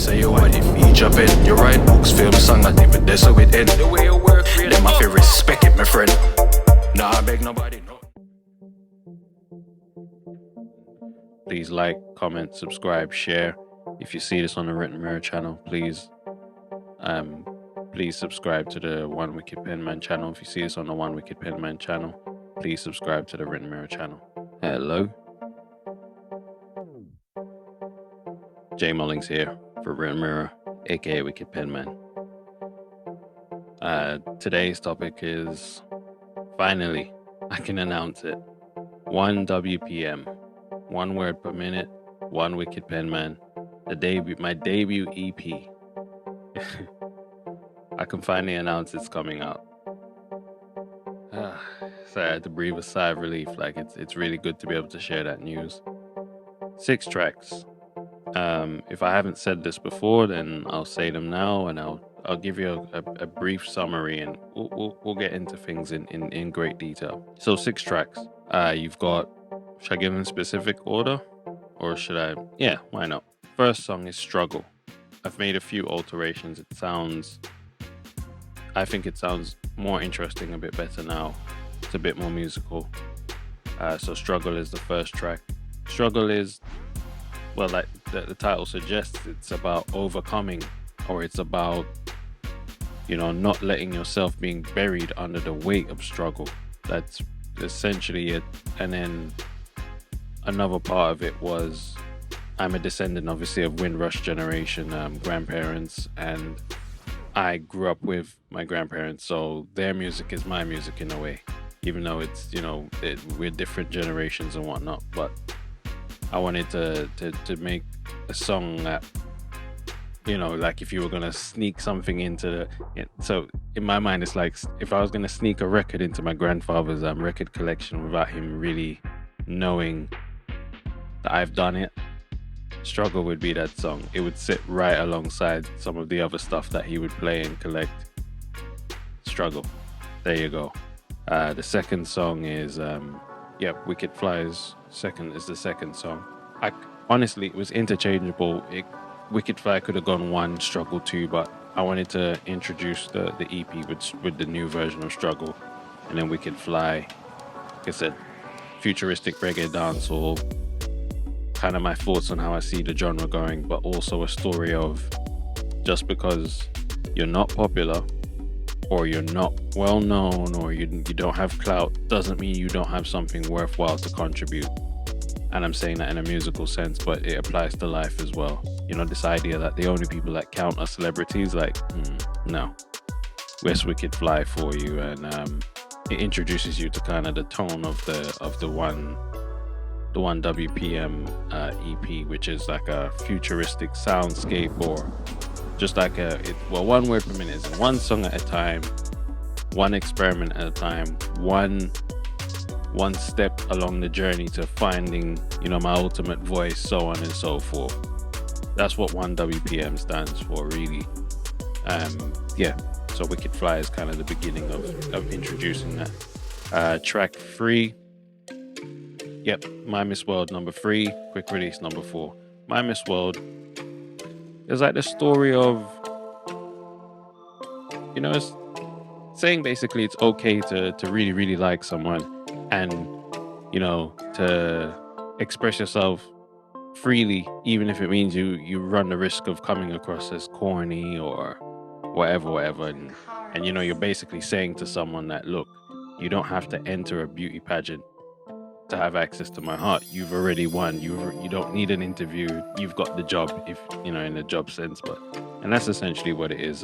say you want if each up it. You write books, film song, not even there so it end. The way you work, really them have to respect it, my friend. Nah, I beg nobody, no. Please like, comment, subscribe, share. If you see this on the Written Mirror channel, please subscribe to the One Wicked Penman channel. If you see this on the One Wicked Penman channel, please subscribe to the Written Mirror channel. Hello. Jay Mullings here for Written Mirror, aka Wicked Penman. Today's topic is, finally, I can announce it. 1 WPM, 1 word per minute, 1 Wicked Penman. My debut EP. I can finally announce it's coming out. So I had to breathe a sigh of relief. Like it's really good to be able to share that news. 6 tracks. If I haven't said this before, then I'll say them now, and I'll give you a brief summary, and we'll get into things in great detail. So 6 tracks. You've got. Should I give them in specific order, or should I? Yeah, why not? First song is Struggle. I've made a few alterations. I think it sounds more interesting, a bit better now. It's a bit more musical. So Struggle is the first track. Struggle is, well, like the title suggests, it's about overcoming, or it's about, not letting yourself being buried under the weight of struggle. That's essentially it. And then another part of it was, I'm a descendant, obviously, of Windrush generation grandparents, and I grew up with my grandparents, so their music is my music in a way, even though it's, we're different generations and whatnot. But I wanted to make a song that, like if you were going to sneak something into so in my mind, it's like if I was going to sneak a record into my grandfather's record collection without him really knowing that I've done it, Struggle would be that song. It would sit right alongside some of the other stuff that he would play and collect. Struggle. There you go. The second song is Wicked Fly's the second song. Honestly, it was interchangeable. Wicked Fly could have gone 1, Struggle 2, but I wanted to introduce the EP with the new version of Struggle, and then Wicked Fly, like I said, futuristic reggae dancehall, kind of my thoughts on how I see the genre going, but also a story of just because you're not popular, or you're not well known, or you don't have clout, doesn't mean you don't have something worthwhile to contribute. And I'm saying that in a musical sense, but it applies to life as well. This idea that the only people that count are celebrities, like, no. Where's Wicked Fly for you? And it introduces you to kind of the tone of the one WPM EP, which is like a futuristic soundscape, or just like 1 word per minute, is 1 song at a time, 1 experiment at a time, one step along the journey to finding, my ultimate voice, so on and so forth. That's what 1 WPM stands for, really. So Wicked Fly is kind of the beginning of introducing that. Track 3. Yep, My Miss World number 3, Quick Release number 4. My Miss World is like the story of, it's saying basically it's okay to really, really like someone, and, to express yourself freely, even if it means you run the risk of coming across as corny or whatever. And you're basically saying to someone that, look, you don't have to enter a beauty pageant to have access to my heart. You've already won. You don't need an interview. You've got the job, if in the job sense. And that's essentially what it is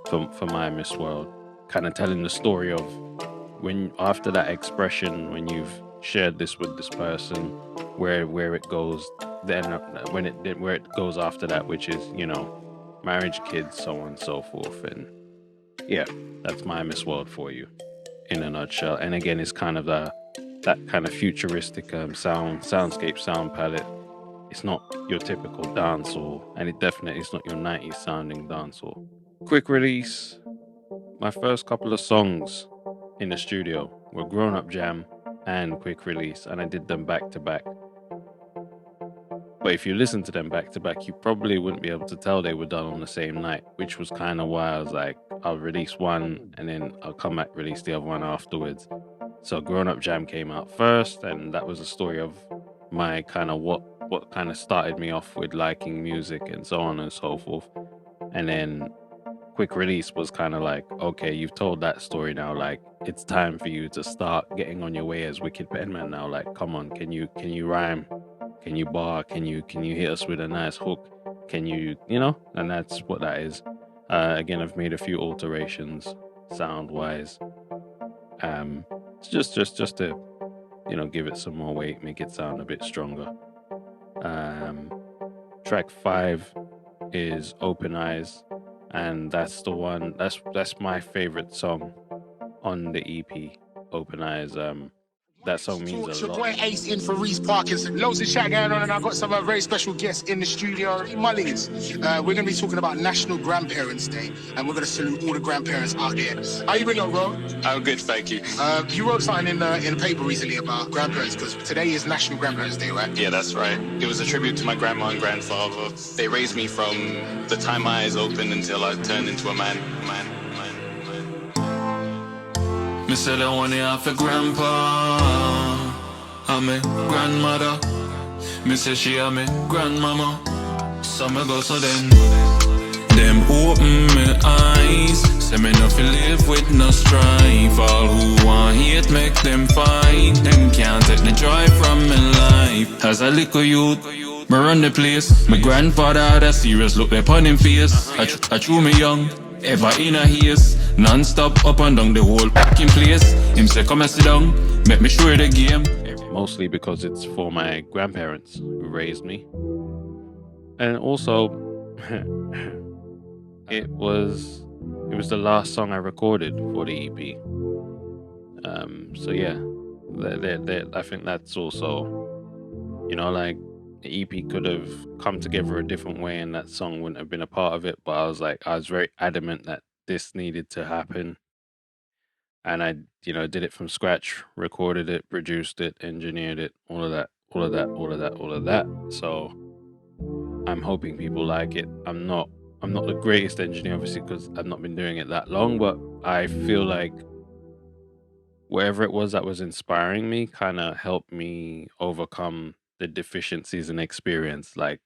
for My Miss World. Kind of telling the story of when, after that expression, when you've shared this with this person, where it goes then, where it goes after that, which is marriage, kids, so on and so forth. And yeah, that's My Miss World for you in a nutshell. And again, it's kind of that kind of futuristic soundscape, sound palette. It's not your typical dancehall, and it definitely is not your 90s sounding dancehall. Quick Release. My first couple of songs in the studio were Grown Up Jam and Quick Release, and I did them back to back. But if you listen to them back to back, you probably wouldn't be able to tell they were done on the same night, which was kind of why I was like, I'll release one and then I'll come back, release the other one afterwards. So Grown Up Jam came out first, and that was a story of my kind of what kind of started me off with liking music and so on and so forth. And then Quick Release was kind of like, okay, you've told that story now, like it's time for you to start getting on your way as Wicked Penman now. Like, come on, can you rhyme? Can you bar? Can you hit us with a nice hook? Can you know? And that's what that is. Again, I've made a few alterations sound wise. It's just to give it some more weight, make it sound a bit stronger. Track 5 is Open Eyes, and that's the one that's my favorite song on the EP, Open Eyes. That song means a lot. Your boy Ace in for Reese Parkinson. Loads of chat going on, and I've got some very special guests in the studio. Mullings. We're going to be talking about National Grandparents' Day, and we're going to salute all the grandparents out there. How you been, bro? I'm good, thank you. You wrote something in the paper recently about grandparents, because today is National Grandparents' Day, right? Yeah, that's right. It was a tribute to my grandma and grandfather. They raised me from the time my eyes opened until I turned into a man. Me said I want it off a grandpa and me grandmother. Me say she a me grandmama. So me go so then them open me eyes. Say me no fi live with no strife. All who want hate make them fight. Them can't take the joy from me life. As a little youth, me run the place. My grandfather had a serious look upon him face. I threw me young, ever in a haze. Non-stop up and down the whole fucking place. Him say come and sit down, make me show you the game. Mostly because it's for my grandparents who raised me. And also it was the last song I recorded for the EP. So yeah, I think that's also, like the EP could have come together a different way and that song wouldn't have been a part of it. But I was very adamant that this needed to happen. And I, did it from scratch, recorded it, produced it, engineered it, all of that. So I'm hoping people like it. I'm not the greatest engineer, obviously, because I've not been doing it that long, but I feel like whatever it was that was inspiring me kind of helped me overcome the deficiencies in experience. Like,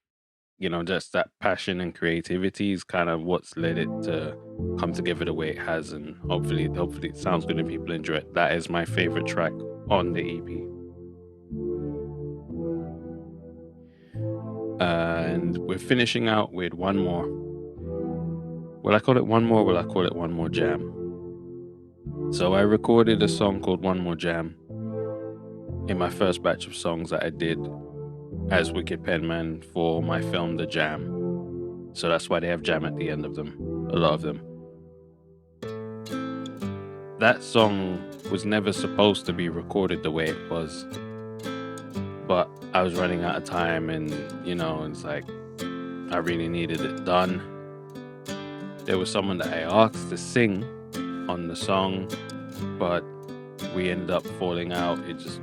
just that passion and creativity is kind of what's led it to come together the way it has, and hopefully it sounds good and people enjoy it. That is my favorite track on the EP. And we're finishing out with one more. Will I call it one more? Will I call it one more jam? So I recorded a song called One More Jam in my first batch of songs that I did as Wicked Penman for my film The Jam. So that's why they have jam at the end of them, a lot of them. That song was never supposed to be recorded the way it was, but I was running out of time, and it's like I really needed it done. There was someone that I asked to sing on the song, but we ended up falling out. It's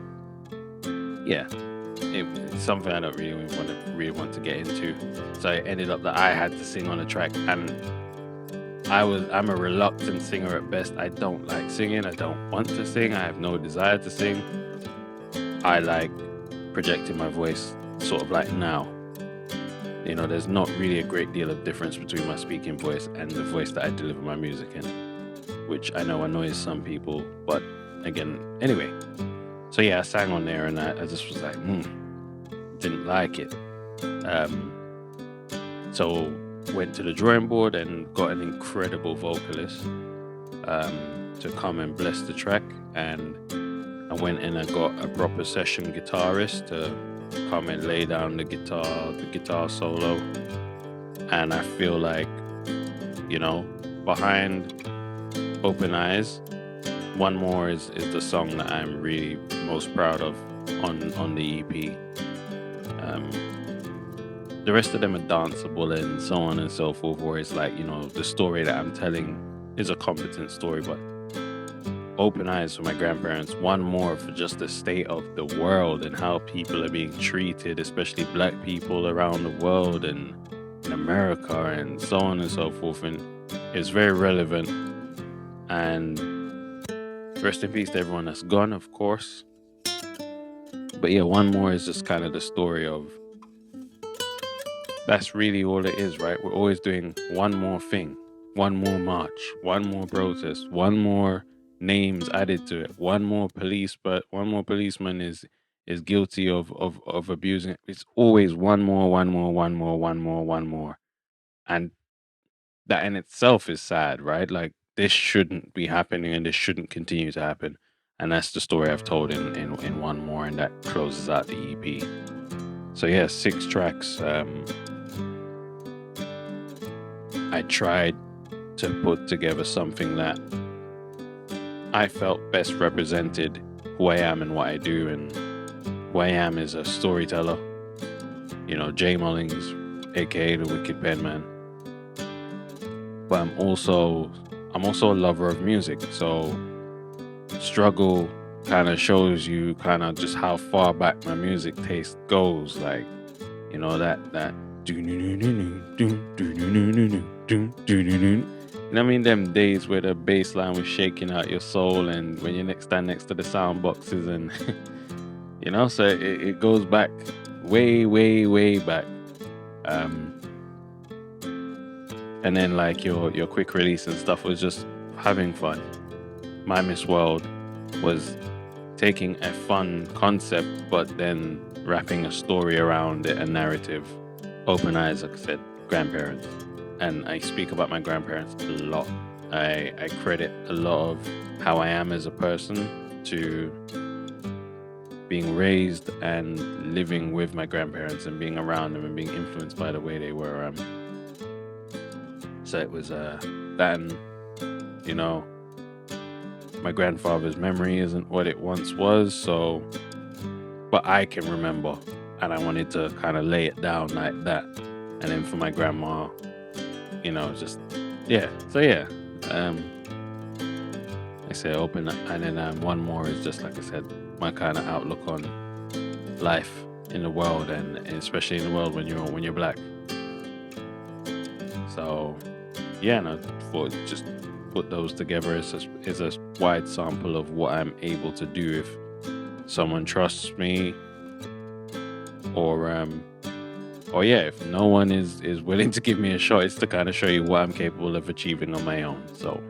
something I don't really want to get into. So it ended up that I had to sing on a track, and I'm a reluctant singer at best. I don't like singing. I don't want to sing. I have no desire to sing. I like projecting my voice, sort of like now. There's not really a great deal of difference between my speaking voice and the voice that I deliver my music in, which I know annoys some people, but again, anyway. So yeah, I sang on there, and I just was like, didn't like it. So went to the drawing board and got an incredible vocalist to come and bless the track, and I went and I got a proper session guitarist to come and lay down the guitar solo. And I feel like, behind Open Eyes, One More is the song that I'm really most proud of on the EP. The rest of them are danceable and so on and so forth, where it's like, the story that I'm telling is a competent story, but Open Eyes for my grandparents, one more for just the state of the world and how people are being treated, especially black people around the world and in America and so on and so forth. And it's very relevant. And rest in peace to everyone that's gone, of course. But yeah, one more is just kind of the story of that's really all it is, right? We're always doing one more thing, one more march, one more protest, one more names added to it, one more police, but one more policeman is guilty of abusing it. It's always one more, one more, one more, one more, one more. And that in itself is sad, right? Like this shouldn't be happening and this shouldn't continue to happen. And that's the story I've told in one more, and that closes out the EP. So yeah, 6 tracks. I tried to put together something that I felt best represented who I am and what I do. And who I am is a storyteller. You know, Jay Mullings, aka the Wicked Penman. But I'm also a lover of music. So Struggle kind of shows you kind of just how far back my music taste goes. Like, you know, that you know what I mean? Them days where the bass line was shaking out your soul, and when you stand next to the sound boxes, and you know, so it goes back way, way, way back. And then like your quick release and stuff was just having fun. My Miss World was taking a fun concept, but then wrapping a story around it, a narrative. Open Eyes, like I said, grandparents. And I speak about my grandparents a lot. I credit a lot of how I am as a person to being raised and living with my grandparents and being around them and being influenced by the way they were. So it was that, and you know, my grandfather's memory isn't what it once was, so but I can remember, and I wanted to kind of lay it down like that. And then for my grandma, you know, just yeah. So yeah, I say open, and then one more is just like I said, my kind of outlook on life in the world, and especially in the world when you're black. So yeah, no, for just put those together is a wide sample of what I'm able to do if someone trusts me, or yeah, if no one is willing to give me a shot, it's to kind of show you what I'm capable of achieving on my own. So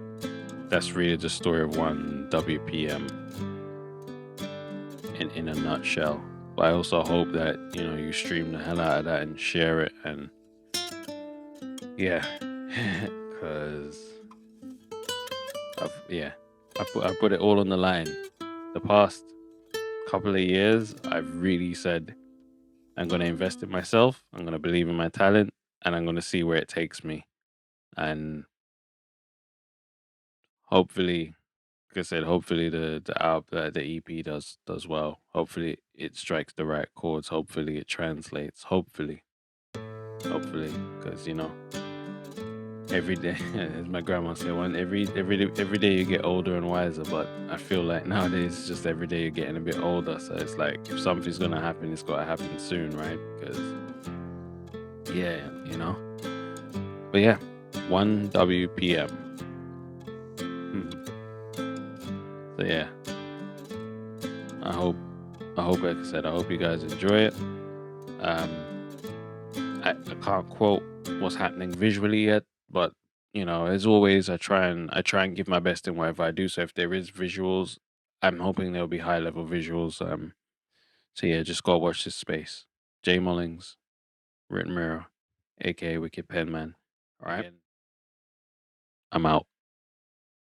that's really the story of one WPM in a nutshell. But I also hope that, you know, you stream the hell out of that and share it, and yeah, because I put it all on the line. The past couple of years, I've really said I'm going to invest in myself, I'm going to believe in my talent, and I'm going to see where it takes me. And hopefully, like I said, hopefully the EP does well. Hopefully it strikes the right chords. Hopefully it translates. Hopefully, because you know, every day, as my grandma said, every day you get older and wiser. But I feel like nowadays, it's just every day you're getting a bit older. So it's like if something's gonna happen, it's gotta happen soon, right? Because yeah, you know. But yeah, 1 WPM. So yeah, I hope, like I said, I hope you guys enjoy it. I can't quote what's happening visually yet, but you know, as always, I try and give my best in whatever I do. So if there is visuals, I'm hoping there'll be high level visuals. So yeah, just go watch this space. Jay Mullings, Written Mirror, aka Wicked Penman. All right, I'm out.